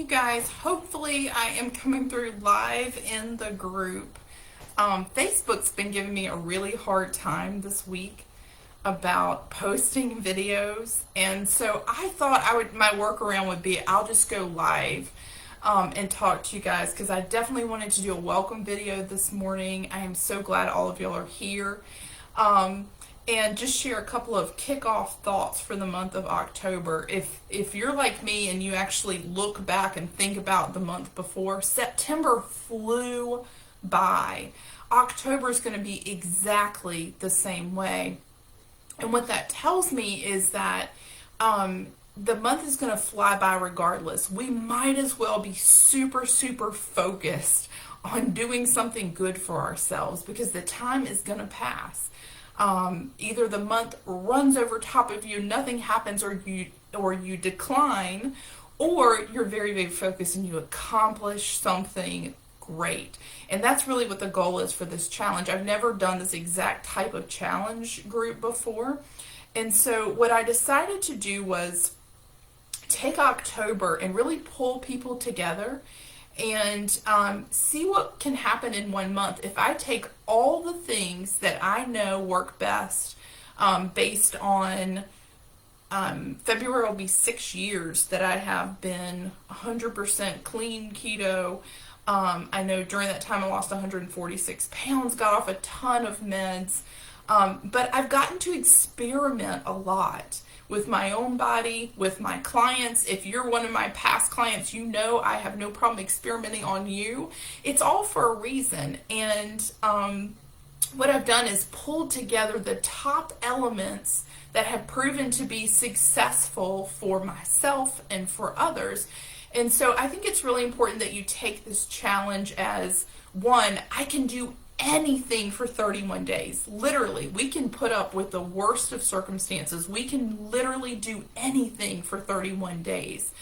you guys. Hopefully I am coming through live in the group. Facebook's been giving me a really hard time this week about posting videos, and so I thought my workaround would be I'll just go live and talk to you guys, because I definitely wanted to do a welcome video this morning. I am so glad all of y'all are here. And just share a couple of kickoff thoughts for the month of October. If you're like me and you actually look back and think about the month before, September flew by. October is going to be exactly the same way. And what that tells me is that the month is going to fly by regardless. We might as well be super, super focused on doing something good for ourselves, because the time is going to pass. Either the month runs over top of you, nothing happens, or you decline, or you're very, very focused and you accomplish something great. And that's really what the goal is for this challenge. I've never done this exact type of challenge group before. And so what I decided to do was take October and really pull people together and see what can happen in 1 month if I take all the things that I know work best, based on February will be 6 years that I have been 100% clean keto. I know during that time I lost 146 pounds, got off a ton of meds, but I've gotten to experiment a lot with my own body, with my clients. If you're one of my past clients, you know I have no problem experimenting on you. It's all for a reason. And what I've done is pulled together the top elements that have proven to be successful for myself and for others. And so I think it's really important that you take this challenge as, one, I can do anything for 31 days. Literally, we can put up with the worst of circumstances. We can literally do anything for 31 days.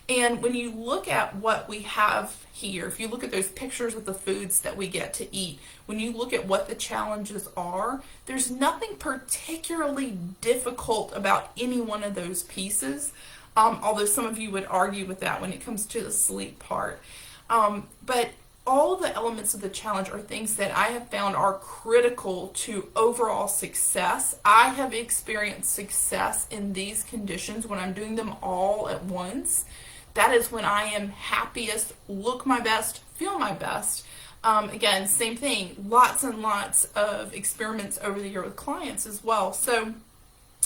And when you look at what we have here, if you look at those pictures of the foods that we get to eat, when you look at what the challenges are, there's nothing particularly difficult about any one of those pieces, although some of you would argue with that when it comes to the sleep part. But all the elements of the challenge are things that I have found are critical to overall success. I have experienced success in these conditions when I'm doing them all at once. That is when I am happiest, look my best, feel my best. Again, same thing, lots and lots of experiments over the year with clients as well. So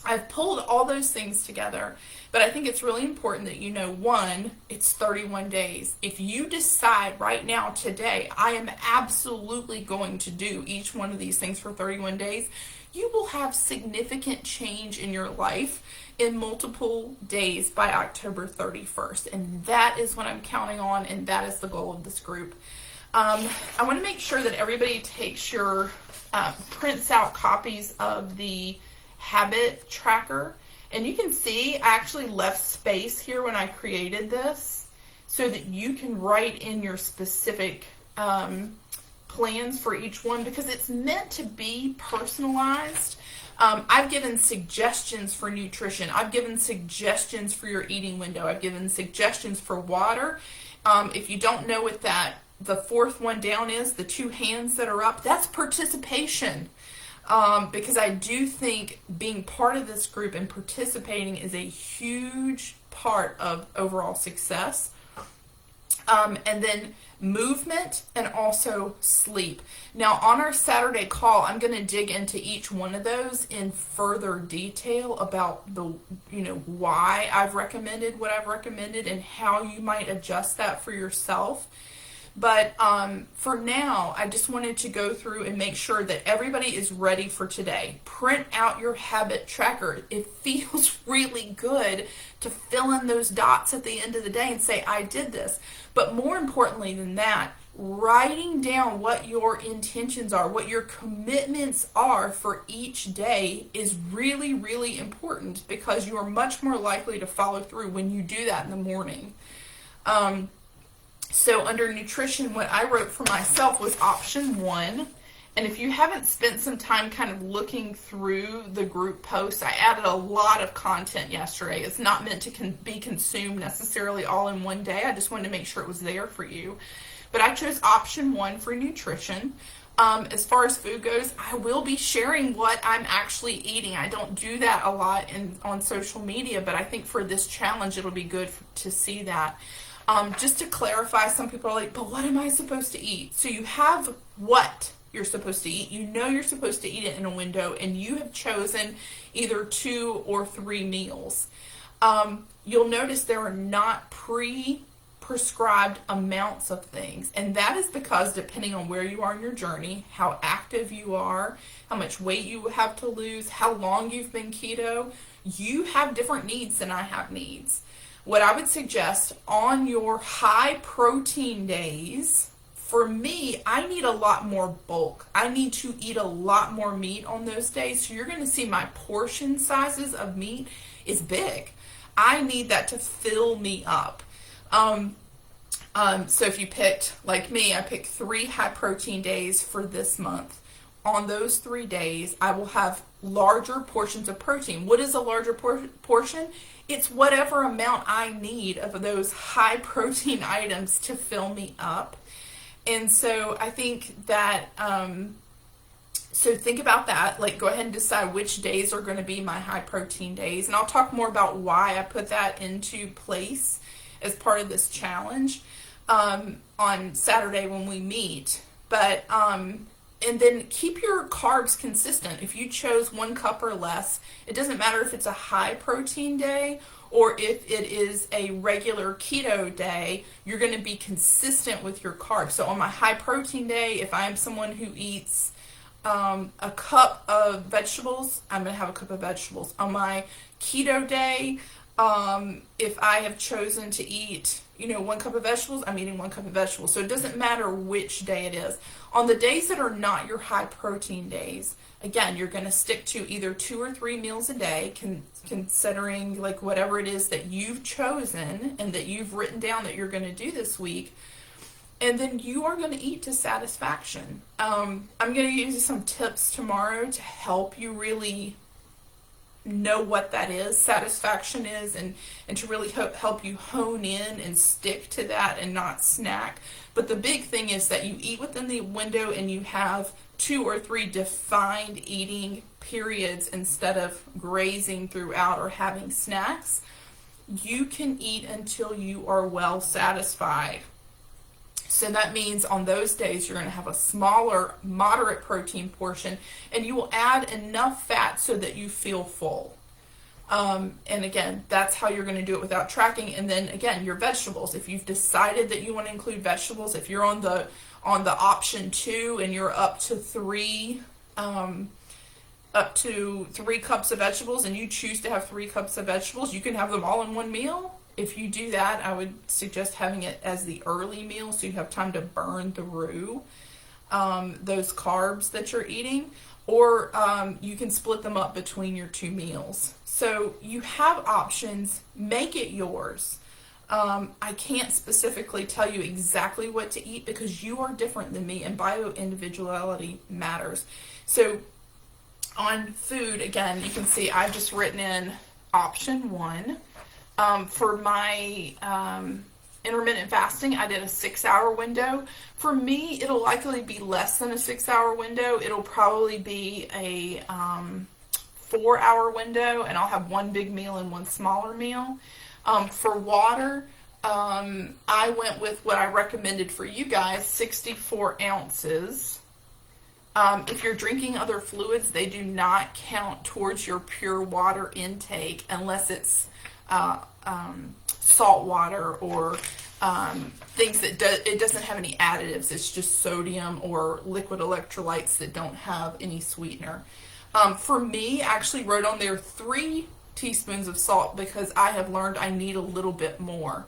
I've pulled all those things together, but I think it's really important that you know, one, it's 31 days. If you decide right now, today, I am absolutely going to do each one of these things for 31 days, you will have significant change in your life in multiple days by October 31st. And that is what I'm counting on, and that is the goal of this group. I want to make sure that everybody takes your, prints out copies of the habit tracker. And you can see I actually left space here when I created this so that you can write in your specific plans for each one, because it's meant to be personalized. I've given suggestions for nutrition. I've given suggestions for your eating window. I've given suggestions for water. If you don't know what the fourth one down is, the two hands that are up, that's participation. Because I do think being part of this group and participating is a huge part of overall success. And then movement and also sleep. Now on our Saturday call, I'm going to dig into each one of those in further detail about the, why I've recommended what I've recommended and how you might adjust that for yourself. But for now, I just wanted to go through and make sure that everybody is ready for today. Print out your habit tracker. It feels really good to fill in those dots at the end of the day and say, I did this. But more importantly than that, writing down what your intentions are, what your commitments are for each day is really, really important, because you are much more likely to follow through when you do that in the morning. So under nutrition, what I wrote for myself was option 1, And if you haven't spent some time kind of looking through the group posts, I added a lot of content yesterday. It's not meant to be consumed necessarily all in one day. I just wanted to make sure it was there for you. But I chose option 1 for nutrition. As far as food goes, I will be sharing what I'm actually eating. I don't do that a lot on social media, but I think for this challenge, it'll be good to see that. Just to clarify, some people are like, but what am I supposed to eat? So you have what you're supposed to eat. You know you're supposed to eat it in a window, and you have chosen either 2 or 3 meals. You'll notice there are not prescribed amounts of things, and that is because depending on where you are in your journey, how active you are, how much weight you have to lose, how long you've been keto, you have different needs than I have needs. What I would suggest on your high protein days, for me, I need a lot more bulk. I need to eat a lot more meat on those days. So you're going to see my portion sizes of meat is big. I need that to fill me up. So if you picked, like me, I picked 3 high protein days for this month. On those 3 days, I will have larger portions of protein. What is a larger portion? It's whatever amount I need of those high protein items to fill me up. And so I think that, so think about that. Like, go ahead and decide which days are going to be my high protein days. And I'll talk more about why I put that into place as part of this challenge on Saturday when we meet. But and then keep your carbs consistent. If you chose 1 cup or less, it doesn't matter if it's a high protein day or if it is a regular keto day, you're going to be consistent with your carbs. So on my high protein day, if I am someone who eats a cup of vegetables, I'm going to have a cup of vegetables. On my keto day, if I have chosen to eat, 1 cup of vegetables, I'm eating 1 cup of vegetables. So it doesn't matter which day it is. On the days that are not your high protein days, again, you're going to stick to either 2 or 3 meals a day, considering like whatever it is that you've chosen and that you've written down that you're going to do this week. And then you are going to eat to satisfaction. I'm going to use some tips tomorrow to help you really know what that is, satisfaction is, and to really help you hone in and stick to that and not snack. But the big thing is that you eat within the window and you have 2 or 3 defined eating periods instead of grazing throughout or having snacks. You can eat until you are well satisfied. So that means on those days you're going to have a smaller, moderate protein portion, and you will add enough fat so that you feel full. And again, that's how you're going to do it without tracking. And then again, your vegetables. If you've decided that you want to include vegetables, if you're on the option 2 and you're up to 3 cups of vegetables, and you choose to have 3 cups of vegetables, you can have them all in one meal. If you do that, I would suggest having it as the early meal so you have time to burn through those carbs that you're eating, or you can split them up between your 2 meals. So you have options. Make it yours. I can't specifically tell you exactly what to eat because you are different than me, and bio-individuality matters. So on food, again, you can see I've just written in option 1. For my intermittent fasting, I did a 6-hour window. For me, it'll likely be less than a 6-hour window. It'll probably be a 4-hour window, and I'll have 1 big meal and 1 smaller meal. For water, I went with what I recommended for you guys, 64 ounces. If you're drinking other fluids, they do not count towards your pure water intake unless it's salt water or things that it doesn't have any additives. It's just sodium or liquid electrolytes that don't have any sweetener. For me, I actually wrote on there 3 teaspoons of salt because I have learned I need a little bit more.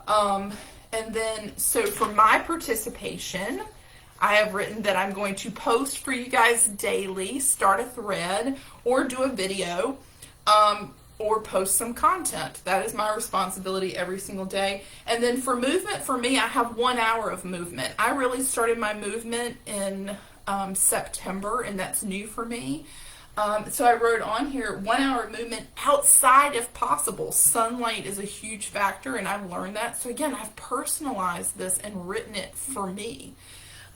And then, so for my participation, I have written that I'm going to post for you guys daily, start a thread, or do a video, or post some content. That is my responsibility every single day. And then for movement, for me, I have 1 hour of movement. I really started my movement in September, and that's new for me. So I wrote on here 1 hour movement outside if possible. Sunlight is a huge factor, and I've learned that. So again, I've personalized this and written it for me.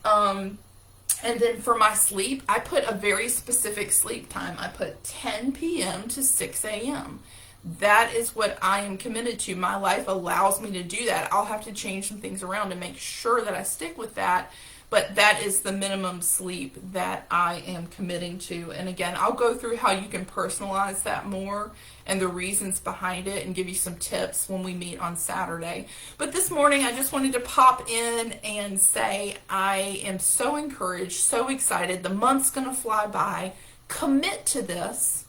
And then for my sleep, I put a very specific sleep time. I put 10 p.m. to 6 a.m. That is what I am committed to. My life allows me to do that. I'll have to change some things around to make sure that I stick with that. But that is the minimum sleep that I am committing to. And again, I'll go through how you can personalize that more and the reasons behind it and give you some tips when we meet on Saturday. But this morning, I just wanted to pop in and say I am so encouraged, so excited. The month's going to fly by. Commit to this.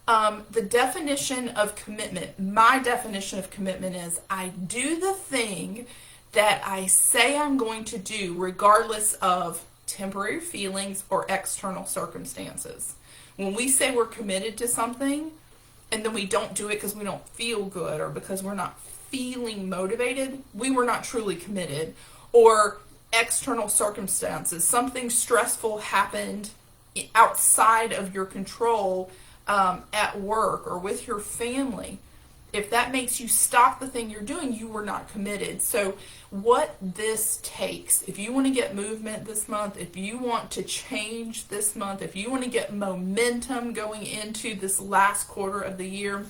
The definition of commitment, my definition of commitment is I do the thing that I say I'm going to do regardless of temporary feelings or external circumstances. When we say we're committed to something and then we don't do it because we don't feel good or because we're not feeling motivated, we were not truly committed. Or external circumstances, something stressful happened outside of your control, at work or with your family. If that makes you stop the thing you're doing, you were not committed. So what this takes, if you want to get movement this month, if you want to change this month, if you want to get momentum going into this last quarter of the year,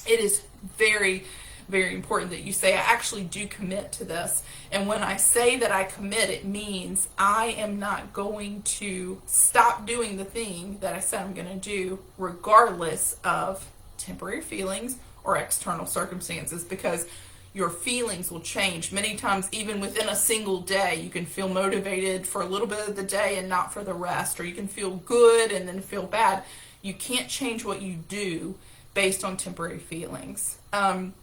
it is very, very important that you say, I actually do commit to this. And when I say that I commit, it means I am not going to stop doing the thing that I said I'm going to do, regardless of temporary feelings or external circumstances, because your feelings will change. Many times, even within a single day, you can feel motivated for a little bit of the day and not for the rest, or you can feel good and then feel bad. You can't change what you do based on temporary feelings. And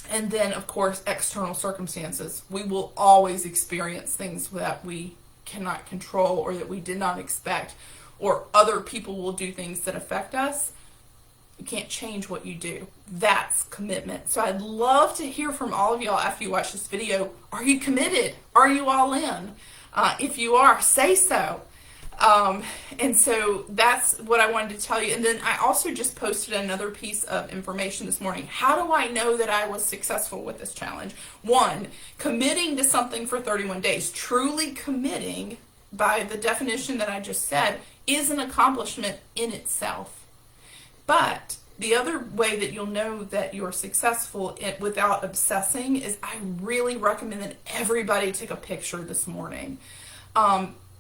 then, of course, external circumstances. We will always experience things that we cannot control or that we did not expect, or other people will do things that affect us. You can't change what you do. That's commitment. So I'd love to hear from all of y'all after you watch this video. Are you committed? Are you all in? If you are, say so. And so that's what I wanted to tell you. And then I also just posted another piece of information this morning. How do I know that I was successful with this challenge? 1, committing to something for 31 days. Truly committing, by the definition that I just said, is an accomplishment in itself. But the other way that you'll know that you're successful without obsessing is I really recommend that everybody take a picture this morning.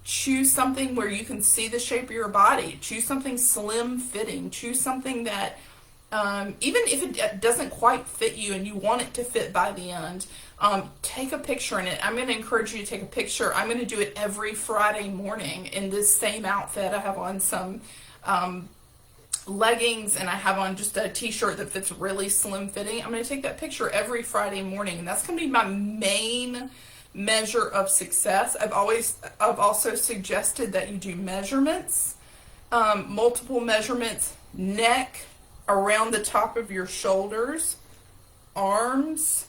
Choose something where you can see the shape of your body. Choose something slim fitting. Choose something that, even if it doesn't quite fit you and you want it to fit by the end, take a picture in it. I'm going to encourage you to take a picture. I'm going to do it every Friday morning in this same outfit. I have on some leggings and I have on just a t-shirt that fits really slim fitting. I'm going to take that picture every Friday morning, and that's going to be my main measure of success. I've also suggested that you do measurements, multiple measurements: neck, around the top of your shoulders, arms,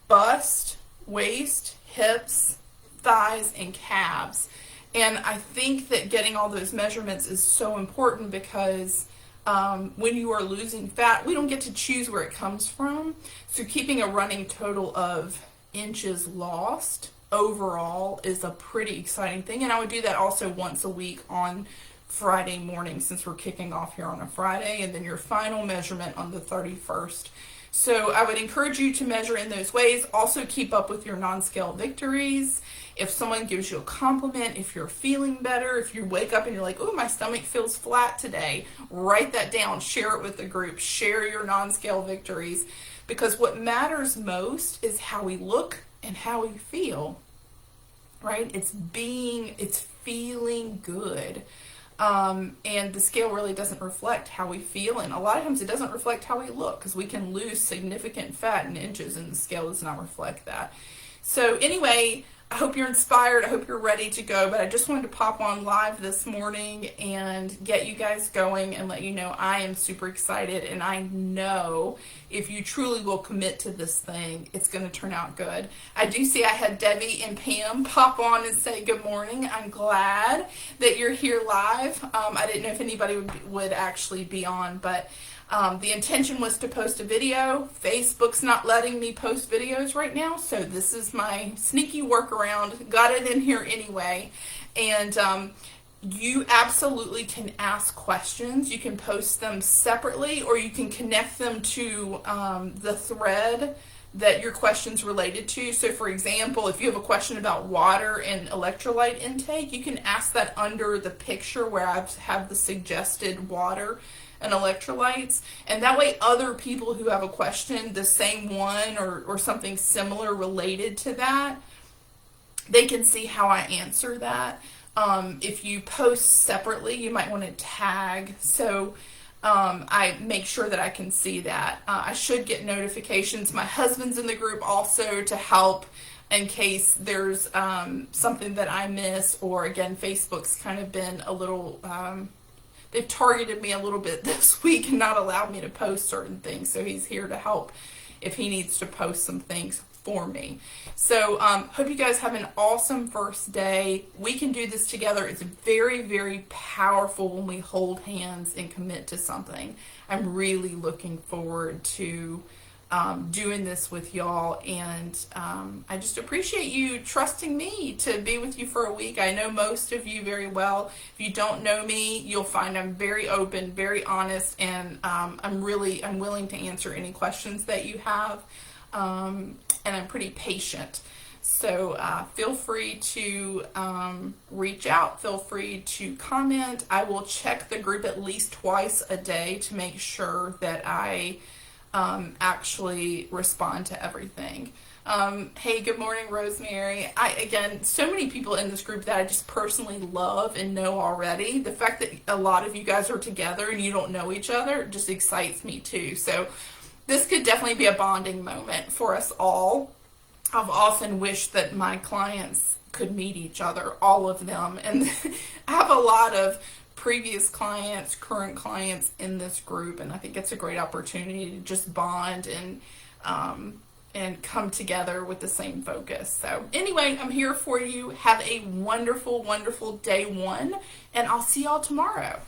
bust, waist, hips, thighs, and calves. And I think that getting all those measurements is so important because when you are losing fat, we don't get to choose where it comes from. So keeping a running total of inches lost overall is a pretty exciting thing. And I would do that also once a week on Friday morning, since we're kicking off here on a Friday, and then your final measurement on the 31st. So I would encourage you to measure in those ways. Also keep up with your non-scale victories. If someone gives you a compliment, if you're feeling better, if you wake up and you're like, oh, my stomach feels flat today, write that down, share it with the group, share your non-scale victories, because what matters most is how we look and how we feel, right? It's feeling good. And the scale really doesn't reflect how we feel, and a lot of times it doesn't reflect how we look, because we can lose significant fat in inches and the scale does not reflect that. So anyway, I hope you're inspired. I hope you're ready to go. But I just wanted to pop on live this morning and get you guys going and let you know I am super excited. And I know if you truly will commit to this thing, it's going to turn out good. I do see I had Debbie and Pam pop on and say good morning. I'm glad that you're here live. I didn't know if anybody would actually be on, but the intention was to post a video. Facebook's not letting me post videos right now, so this is my sneaky workaround. Got it in here anyway. And you absolutely can ask questions. You can post them separately, or you can connect them to the thread that your question's related to. So for example, if you have a question about water and electrolyte intake, you can ask that under the picture where I have the suggested water and electrolytes, and that way other people who have a question, the same one or something similar related to that, they can see how I answer that. If you post separately, you might want to tag, so I make sure that I can see that. I should get notifications. My husband's in the group also to help in case there's something that I miss, or again, Facebook's kind of been a little they've targeted me a little bit this week and not allowed me to post certain things, so he's here to help if he needs to post some things for me. So hope you guys have an awesome first day. We can do this together. It's very, very powerful when we hold hands and commit to something. I'm really looking forward to doing this with y'all, and I just appreciate you trusting me to be with you for a week. I know most of you very well. If you don't know me, you'll find I'm very open, very honest, and I'm willing to answer any questions that you have, and I'm pretty patient. So feel free to reach out, feel free to comment. I will check the group at least twice a day to make sure that I actually respond to everything. Hey, good morning, Rosemary. Again, so many people in this group that I just personally love and know already. The fact that a lot of you guys are together and you don't know each other just excites me too. So this could definitely be a bonding moment for us all. I've often wished that my clients could meet each other, all of them, and I have a lot of previous clients, current clients in this group, and I think it's a great opportunity to just bond and come together with the same focus. So anyway, I'm here for you. Have a wonderful, wonderful day one, and I'll see y'all tomorrow.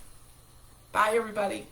Bye, everybody.